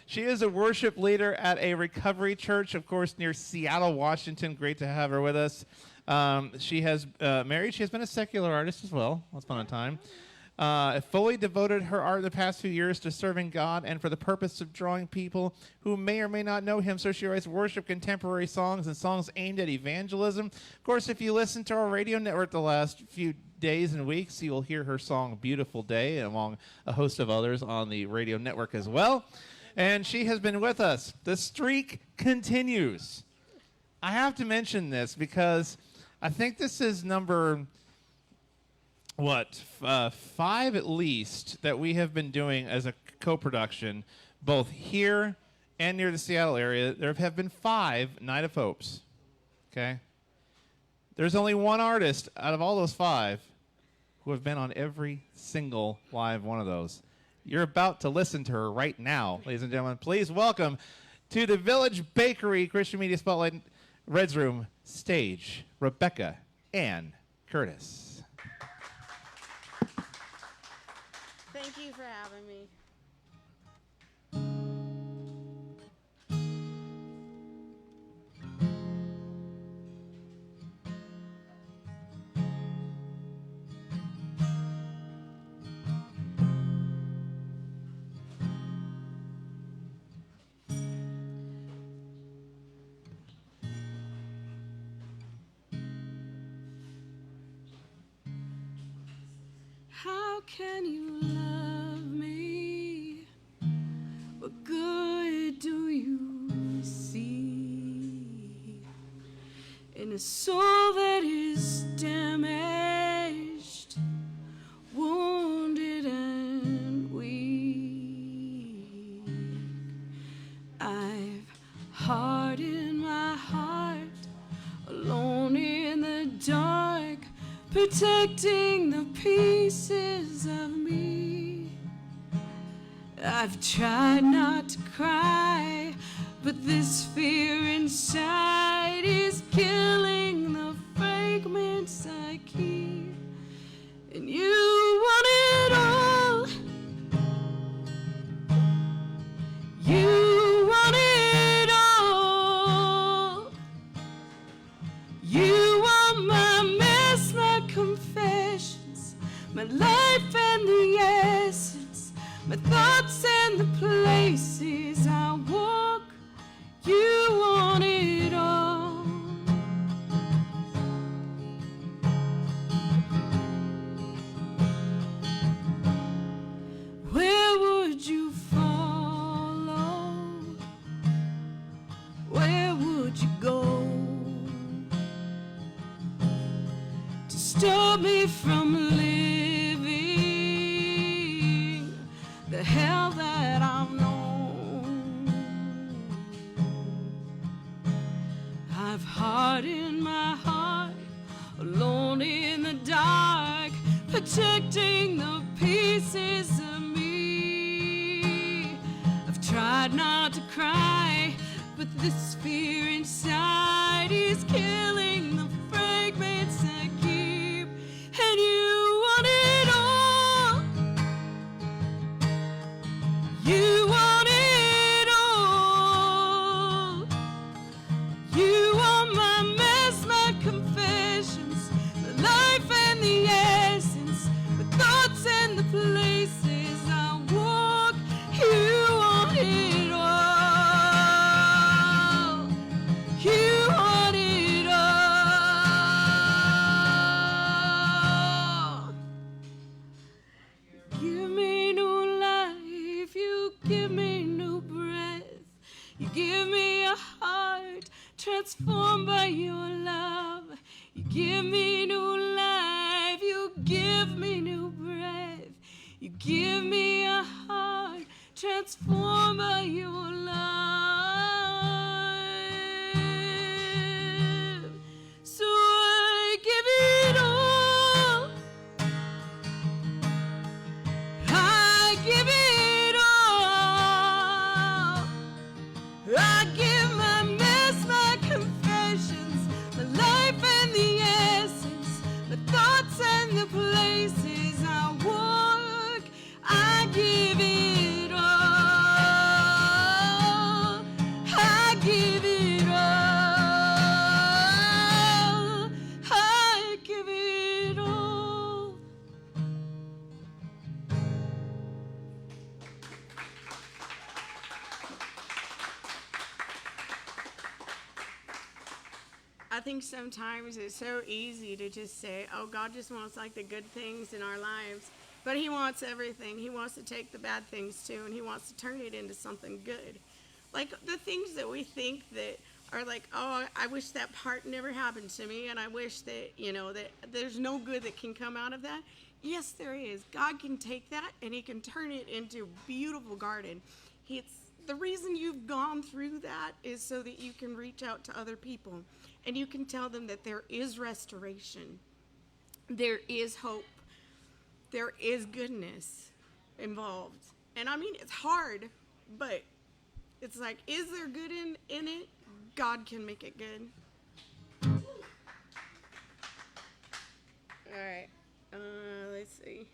She is a worship leader at a recovery church, of course, near Seattle, Washington. Great to have her with us. She has married. She has been a secular artist as well. Once upon a time. Fully devoted her art the past few years to serving God and for the purpose of drawing people who may or may not know him. So she writes worship, contemporary songs, and songs aimed at evangelism. Of course, if you listen to our radio network the last few days and weeks, you'll hear her song Beautiful Day, among a host of others on the radio network as well. And she has been with us. The streak continues. I have to mention this because I think this is number... 5 at least that we have been doing as a co-production, both here and near the Seattle area. There have been 5 Night of Hopes. Okay? There's only one artist out of all those 5 who have been on every single live one of those. You're about to listen to her right now, ladies and gentlemen. Please welcome to the Village Bakery Christian Media Spotlight Reds Room stage, Rebekah Ann Curtis. Thank you for having me. How can you love me? What good do you see in a soul that is damaged, wounded and weak? I've hardened my heart, alone in the dark, protecting the pieces of me. I've tried not to cry, but this fear inside is killing the fragments I keep. And you want it all. You want it all. You want my mess, my confessions, my life and the essence, my thoughts and the places I walk. You want it all. Where would you follow? Where would you go to stop me from living the hell that I've known? I've hardened my heart, alone in the dark, protecting the pieces of me. I've tried not to cry, but this fear inside is killing the fragments I keep. And you want it all. You want it all. You want my mess, my confessions, the life and the essence, the thoughts and the places I walk. You want it all. You want it all. Give me new life, you give me new breath. You give me a heart transformed by your love. You give me new life, you give me new breath. You give me a heart transformed by your love. So I give it all. I give it all. I give my mess, my confessions, the life and the essence, the thoughts and the places I walk. I give it all. think sometimes it's so easy to just say, oh, God just wants like the good things in our lives. But he wants everything. He wants to take the bad things too, and he wants to turn it into something good. Like the things that we think that are like, oh, I wish that part never happened to me, and I wish that, that there's no good that can come out of that. Yes, there is. God can take that and he can turn it into a beautiful garden. The reason you've gone through that is so that you can reach out to other people and you can tell them that there is restoration. There is hope. There is goodness involved. And I mean, it's hard, but it's like, is there good in it? God can make it good. All right. Let's see.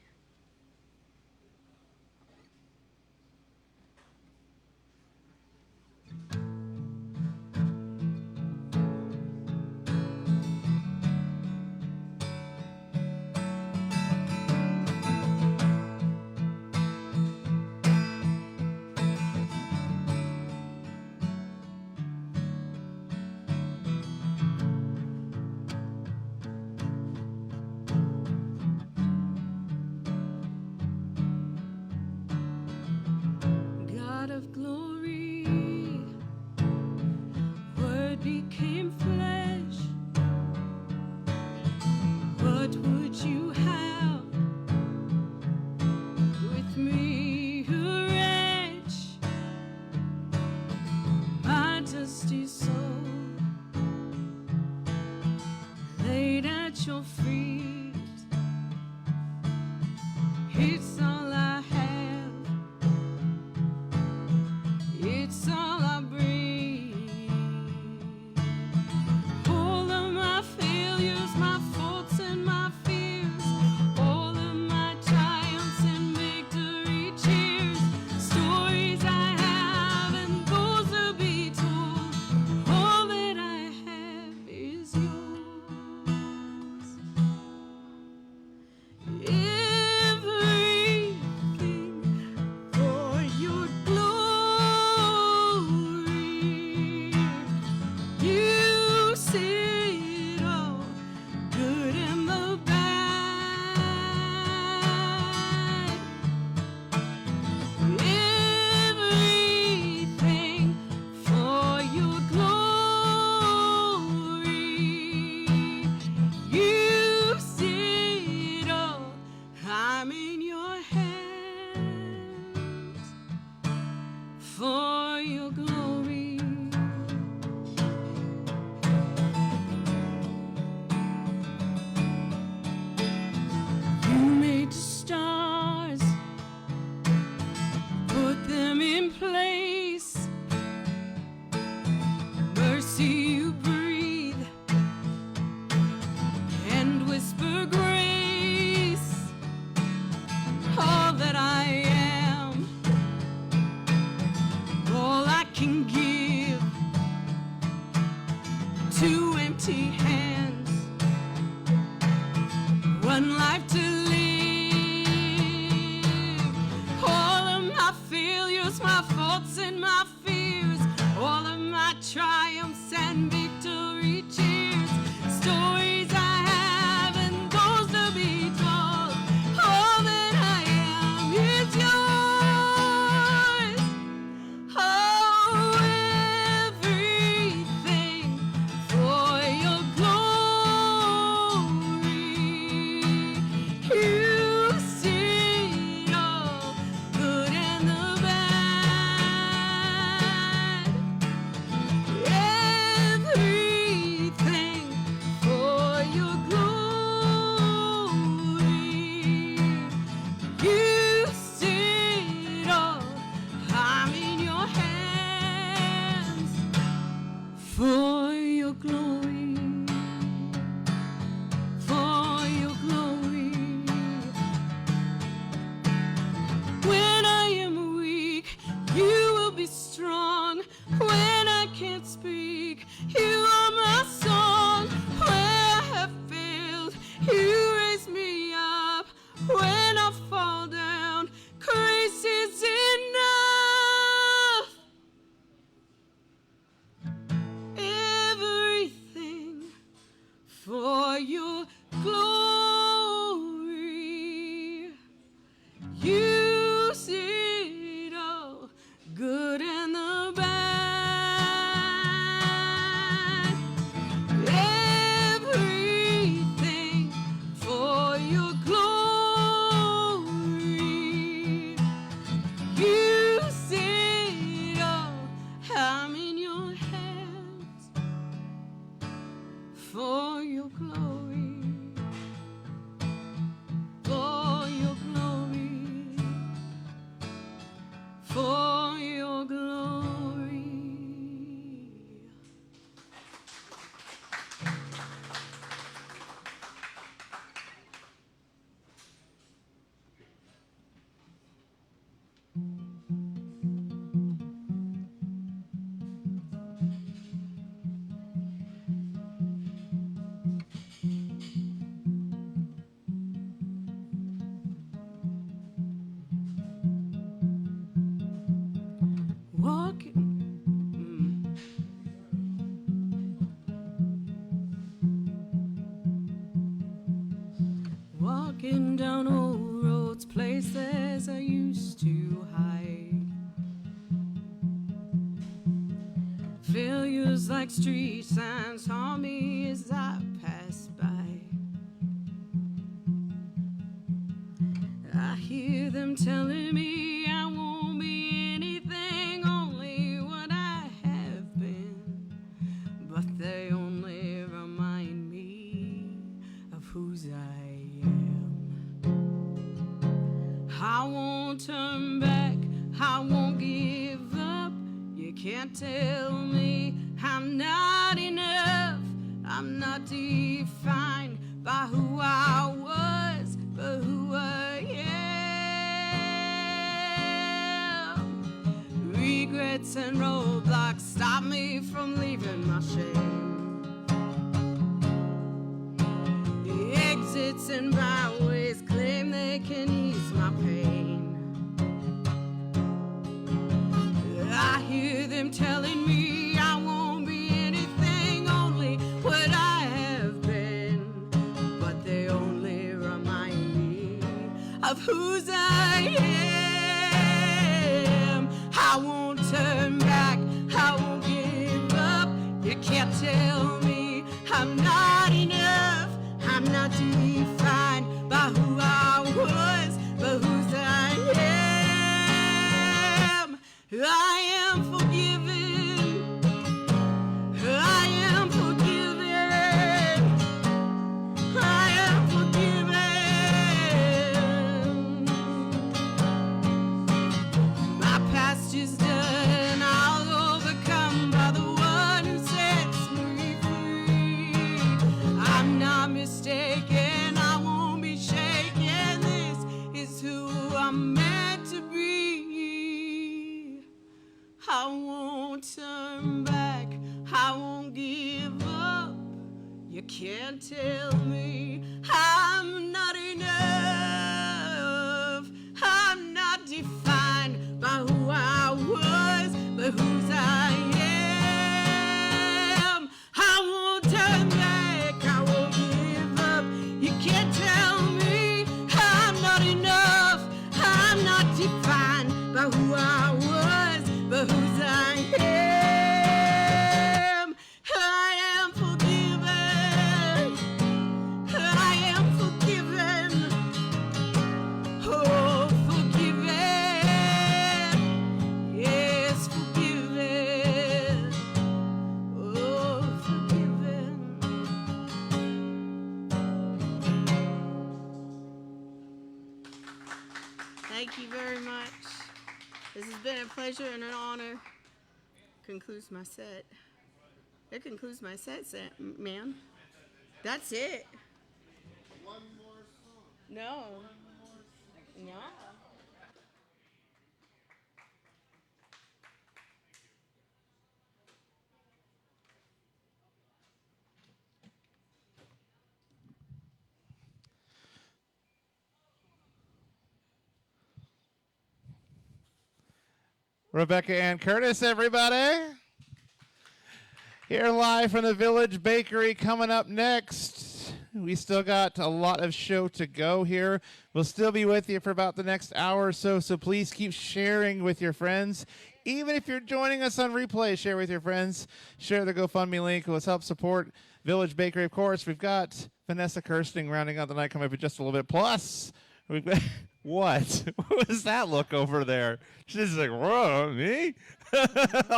God of glory, Word became flesh. What would you have with me, a wretch, my dusty soul, laid at your feet? It's all I have. It's all I breathe. All of my failures, my faults and my fears, all of my triumphs and victory cheers, stories I have and those to be told, all that I have is yours. Everything for your glory. You see it all, good and the bad. Everything for your glory. You see it all, I'm in your hands for your glory. You made the stars, put them in place. Mercy you breathe and whisper grace. All that I am, all I can give, two empty hands, one life to live. All of my failures, my faults and my fears, all of my triumphs and victory cheers, stories I have and those to be told, all that I am is yours. Oh, everything for your glory. You see it all, good and the bad. Everything for your glory. You see it all, I'm in your hands for your glory. For your glory. When I am weak, you will be strong. When I can't speak, you are my song. Where I have failed, you raise me up. When I fall down, grace is enough. Everything Walking down old roads, places I used to hide. Failures like street signs haunt me as I pass by. I hear them telling me I won't be anything, only what I have been. But they only remind me of whose I am. I won't turn back, I won't give up. You can't tell me I'm not enough. I'm not defined by who I was, but who I am. Regrets and roadblocks stop me from leaving my shame. The exits and byways claim they can ease my pain. I hear them telling me I won't be anything, only what I have been. But they only remind me of whose I am. I won't turn back, I won't give up. You can't tell me I'm not enough. I'm not defined by who I was, but whose I am. I am forgiven. I am forgiven. I am forgiven. My past is done. I'll overcome by the one who sets me free. I'm not mistaken. I won't be shaken. This is who I'm meant to be. I won't turn back, I won't give up. You can't tell me I'm not enough. I'm not defined by who I was, but whose I am. I won't turn back, I won't give up. You can't tell me I'm not enough. I'm not defined by who I was, but whose I am. I am forgiven. I am forgiven. Oh, forgiven. Yes, forgiven. Oh, forgiven. Thank you very much. This has been a pleasure and an honor. Concludes my set. It concludes my set, man. That's it. One more song. No. No. Rebekah and Curtis, everybody. Here live from the Village Bakery. Coming up next, we still got a lot of show to go here. We'll still be with you for about the next hour or so, so please keep sharing with your friends. Even if you're joining us on replay, share with your friends. Share the GoFundMe link. Let's help support Village Bakery, of course. We've got Vanessa Kirsting rounding out the night, coming up in just a little bit. Plus, we've got... What? What was that look over there? She's like, whoa, me?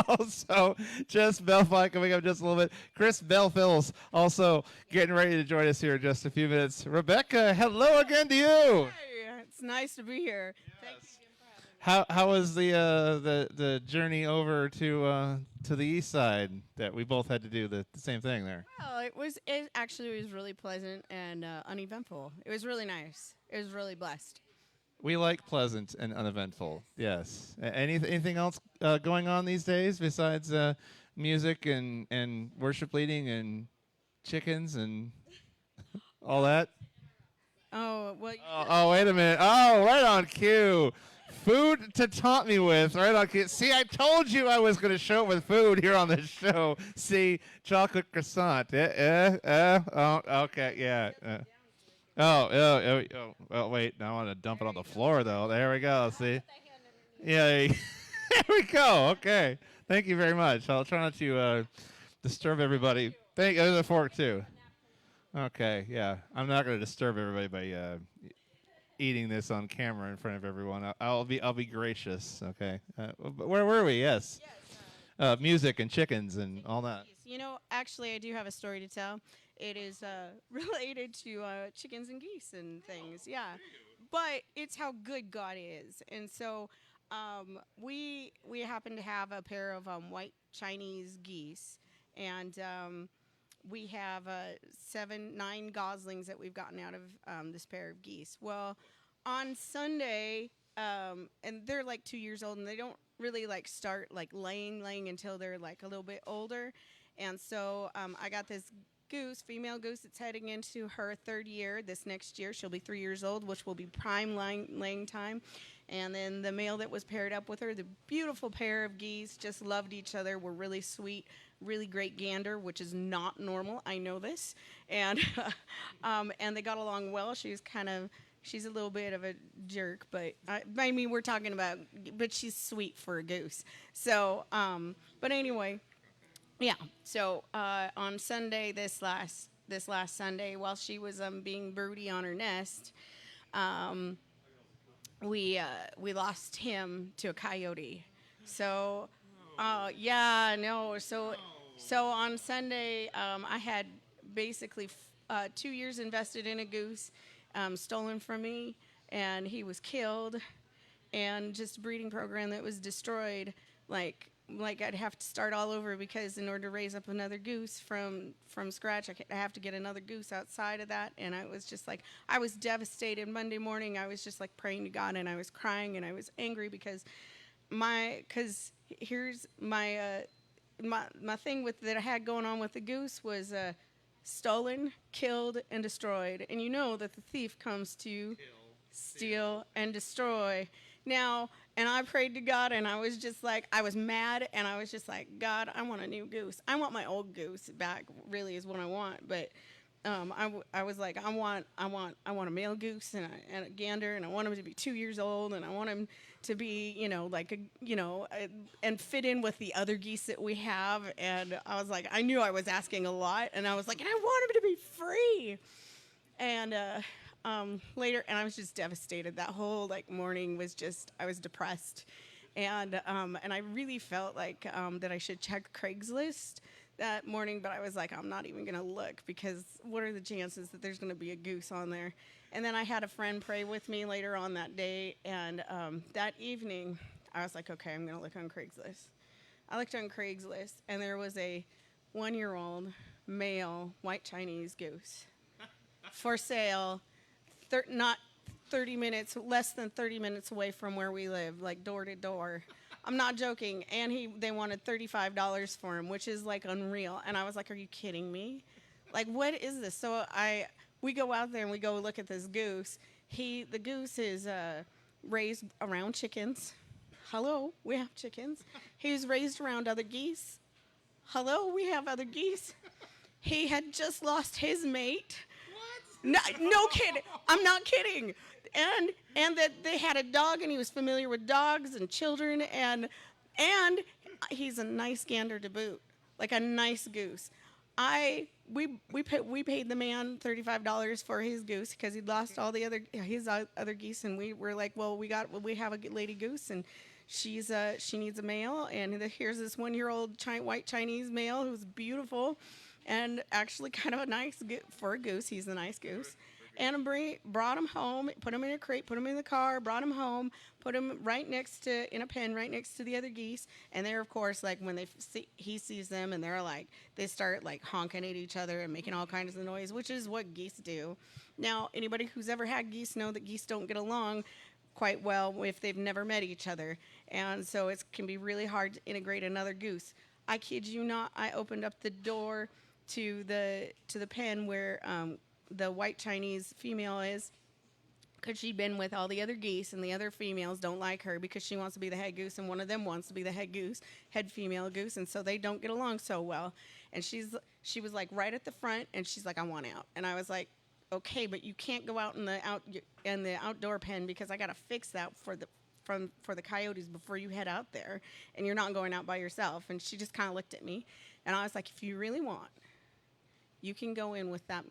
Also, Jess Belfi coming up just a little bit. Chris Belfils also getting ready to join us here in just a few minutes. Rebekah, hello again to you. Hey, it's nice to be here. Yes. Thank you again for having me. How was the journey over to the east side that we both had to do the same thing there? Well, it was really pleasant and uneventful. It was really nice. It was really blessed. We like pleasant and uneventful. Yes. Anything else going on these days besides music and worship leading and chickens and all that? Oh, well. Oh, wait a minute. Oh, right on cue. food to taunt me with, right? Okay, see, I told you I was going to show up with food here on the show. See, chocolate croissant. Oh, okay, yeah. Oh, wait. Now I want to dump it on the floor, though. There we go. See? Yeah. There we go. Okay. Thank you very much. I'll try not to disturb everybody. There's a fork, too. Okay, yeah. I'm not going to disturb everybody by eating this on camera in front of everyone. I'll be gracious. Okay. Where were we? Yes. Music and chickens and all that. You know, actually, I do have a story to tell. It is related to chickens and geese and things. Yeah, but it's how good God is, and so we happen to have a pair of white Chinese geese, and we have 9 goslings that we've gotten out of this pair of geese. Well, on Sunday, and they're like 2 years old, and they don't really like start like laying until they're like a little bit older. And so I got this female goose that's heading into her 3rd year. This next year, she'll be 3 years old, which will be prime laying time. And then the male that was paired up with her, the beautiful pair of geese, just loved each other, were really sweet, really great gander, which is not normal. I know this. And and they got along well. She's a little bit of a jerk, but I mean, we're talking about, but she's sweet for a goose. So, but anyway, yeah. So on Sunday, this last Sunday, while she was being broody on her nest, we lost him to a coyote. So, yeah, no. So on Sunday, I had basically 2 years invested in a goose, stolen from me, and he was killed, and just a breeding program that was destroyed. Like I'd have to start all over, because in order to raise up another goose from scratch, I have to get another goose outside of that. And I was just like, I was devastated. Monday morning, I was just like praying to God, and I was crying, and I was angry because here's my thing that I had going on with the goose was stolen, killed, and destroyed. And you know that the thief comes to steal, and destroy. Now, and I prayed to God, and I was just like, I was mad, and I was just like, God, I want a new goose. I want my old goose back, really is what I want. But I was like, I want a male goose and a gander, and I want him to be 2 years old, and I want him to be, and fit in with the other geese that we have. And I was like, I knew I was asking a lot, and I was like, and I want him to be free. And later, and I was just devastated. That whole morning was just, I was depressed, and I really felt like that I should check Craigslist that morning, but I was like, I'm not even gonna look, because what are the chances that there's gonna be a goose on there? And then I had a friend pray with me later on that day, and that evening I was like, okay, I'm gonna look on Craigslist. I looked on Craigslist, and there was a 1-year-old male white Chinese goose for sale, not 30 minutes, less than 30 minutes away from where we live, like door to door. I'm not joking. And they wanted $35 for him, which is like unreal. And I was like, are you kidding me? Like, what is this? So we go out there and we go look at this goose. The goose is raised around chickens. Hello, we have chickens. He was raised around other geese. Hello, we have other geese. He had just lost his mate. No kidding. I'm not kidding. And that they had a dog, and he was familiar with dogs and children, and he's a nice gander to boot, like a nice goose. We paid the man $35 for his goose, because he'd lost all his other geese, and we were like, well, we have a lady goose, and she needs a male, and here's this 1-year-old white Chinese male who's beautiful. And actually kind of a nice for a goose. He's a nice goose. And brought him home, put him in a crate, put him in the car, brought him home, put him in a pen right next to the other geese. And they're, of course, like when he sees them, and they start like honking at each other and making all kinds of noise, which is what geese do. Now, anybody who's ever had geese know that geese don't get along quite well if they've never met each other. And so it can be really hard to integrate another goose. I kid you not, I opened up the door to the pen where the white Chinese female is, because she'd been with all the other geese, and the other females don't like her because she wants to be the head goose, and one of them wants to be the head female goose, and so they don't get along so well. And she was like right at the front, and she's like, I want out. And I was like, okay, but you can't go out in the outdoor pen because I got to fix that for the coyotes before you head out there, and you're not going out by yourself. And she just kind of looked at me, and I was like, if you really want, you can go in with that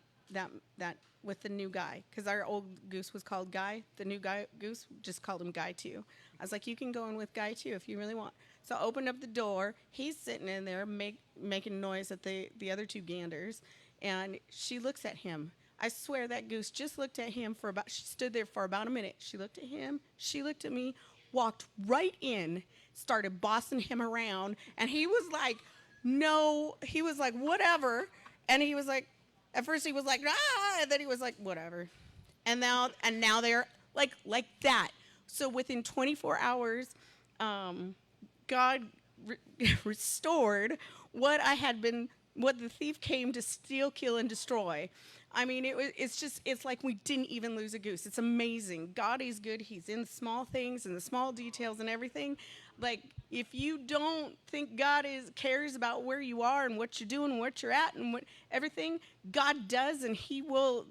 with the new guy, because our old goose was called Guy. The new guy goose just called him Guy too. I was like, you can go in with Guy too if you really want. So I opened up the door. He's sitting in there making noise at the other two ganders, and she looks at him. I swear that goose just looked at him she stood there for about a minute. She looked at him, she looked at me, walked right in, started bossing him around, and he was like, no, he was like, whatever. And he was like, at first he was like, ah, and then he was like, whatever. And now they're like that. So within 24 hours, God restored what the thief came to steal, kill, and destroy. I mean, it's like we didn't even lose a goose. It's amazing. God is good. He's in the small things and the small details and everything. Like, if you don't think God cares about where you are and what you're doing and what you're at and everything, God does, and He will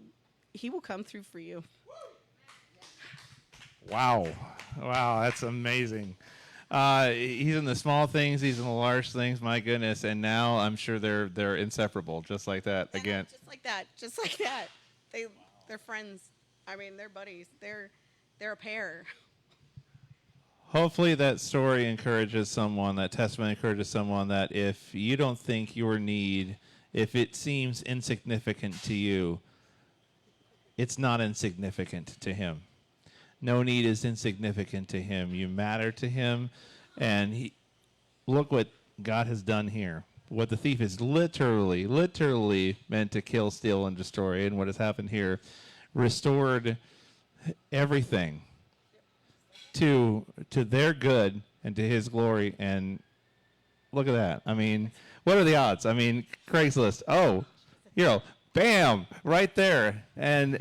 come through for you. Wow, that's amazing. He's in the small things, he's in the large things. My goodness, and now I'm sure they're inseparable, just like that. Again, just like that. They're friends. I mean, they're buddies. They're a pair. Hopefully that story encourages someone, that testimony encourages someone that if you don't think your need, if it seems insignificant to you, it's not insignificant to Him. No need is insignificant to Him. You matter to Him, and look what God has done here. What the thief is literally meant to kill, steal, and destroy, and what has happened here, restored everything to their good and to His glory. And look at that. I mean, what are the odds? I mean, Craigslist. Oh, bam, right there. And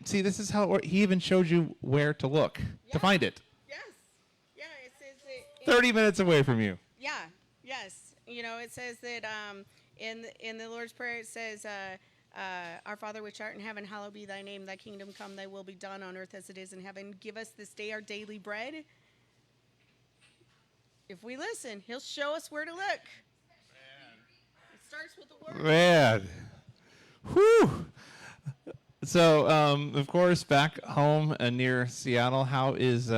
see, this is how he even showed you where to look to find it. Yes. Yeah, it says 30 minutes away from you. Yeah. Yes. It says that in the Lord's Prayer, it says, our Father which art in heaven, hallowed be thy name. Thy kingdom come, thy will be done on earth as it is in heaven. Give us this day our daily bread. If we listen, He'll show us where to look. Man. It starts with the word. Man. Whew. So, of course, back home near Seattle, how is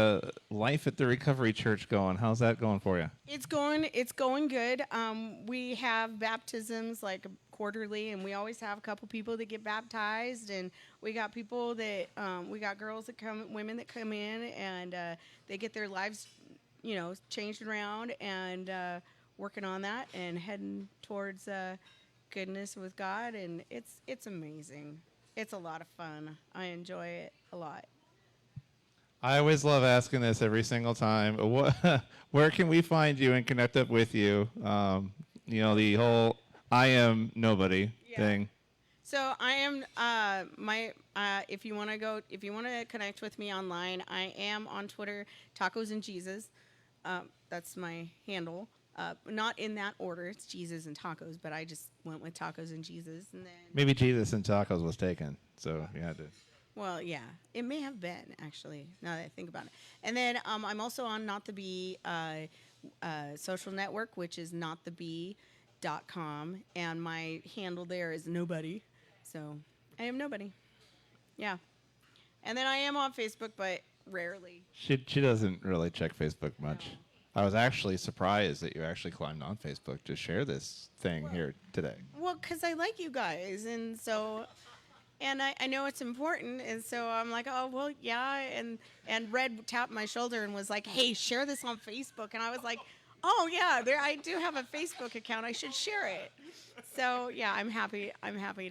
life at the Recovery Church going? How's that going for you? It's going good. We have baptisms like quarterly, and we always have a couple people that get baptized, and we got people that we got girls that come, women that come in, and they get their lives, changed around, and working on that and heading towards goodness with God, and it's amazing. It's a lot of fun. I enjoy it a lot. I always love asking this every single time. Where can we find you and connect up with you? The whole I am nobody thing. So I am if you want to connect with me online, I am on Twitter, Tacos and Jesus. That's my handle. Not in that order. It's Jesus and tacos, but I just went with Tacos and Jesus, and then maybe Jesus and tacos was taken, so you had to. Well, yeah, it may have been actually. Now that I think about it, and then I'm also on Not the Bee social network, which is notthebee.com, and my handle there is nobody. So I am nobody. Yeah, and then I am on Facebook, but rarely. She doesn't really check Facebook much. No. I was actually surprised that you actually climbed on Facebook to share this thing here today. Well, because I like you guys, and so, and I know it's important, and so I'm like, oh, well, yeah, and Red tapped my shoulder and was like, hey, share this on Facebook, and I was like, oh, yeah, I do have a Facebook account, I should share it. So, yeah, I'm happy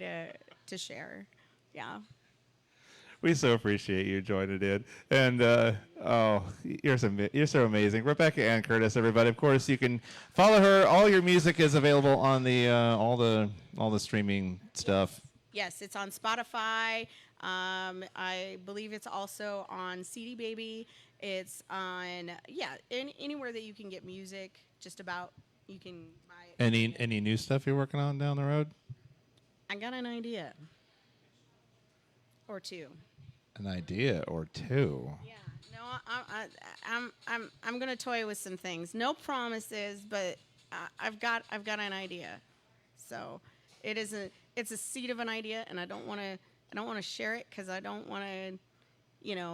to share, yeah. We so appreciate you joining in, and you're so amazing, Rebekah Ann Curtis, everybody. Of course, you can follow her. All your music is available on the all the streaming stuff. Yes, it's on Spotify, I believe it's also on CD Baby. It's on anywhere that you can get music. Just about you can buy it. Any new stuff you're working on down the road? I got an idea or two. An idea or two. Yeah, no, I'm gonna toy with some things. No promises, but I've got an idea. So it's a seed of an idea, and I don't want to share it because I don't want to,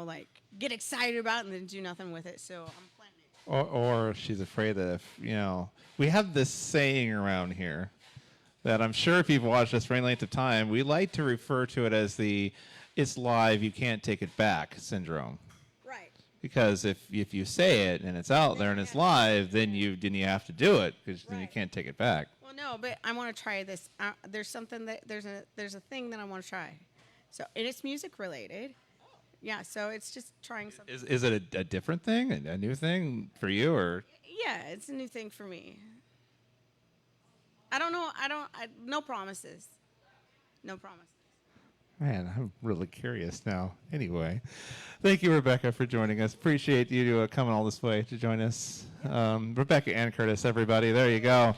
like get excited about it and then do nothing with it. So I'm planning it. Or she's afraid that if we have this saying around here that I'm sure if you've watched us for any length of time, we like to refer to it as the "it's live, you can't take it back" syndrome. Right. Because if you say it and it's out there and it's live, then you have to do it because then you can't take it back. Well, no, but I want to try this. There's something that there's a thing that I want to try. So and it's music related. Yeah, so it's just trying something. Is it a different thing, a new thing for you, or? Yeah, it's a new thing for me. I don't know. No promises. No promises. Man, I'm really curious now. Anyway, thank you, Rebekah, for joining us. Appreciate you coming all this way to join us. Rebekah and Curtis, everybody. There you go.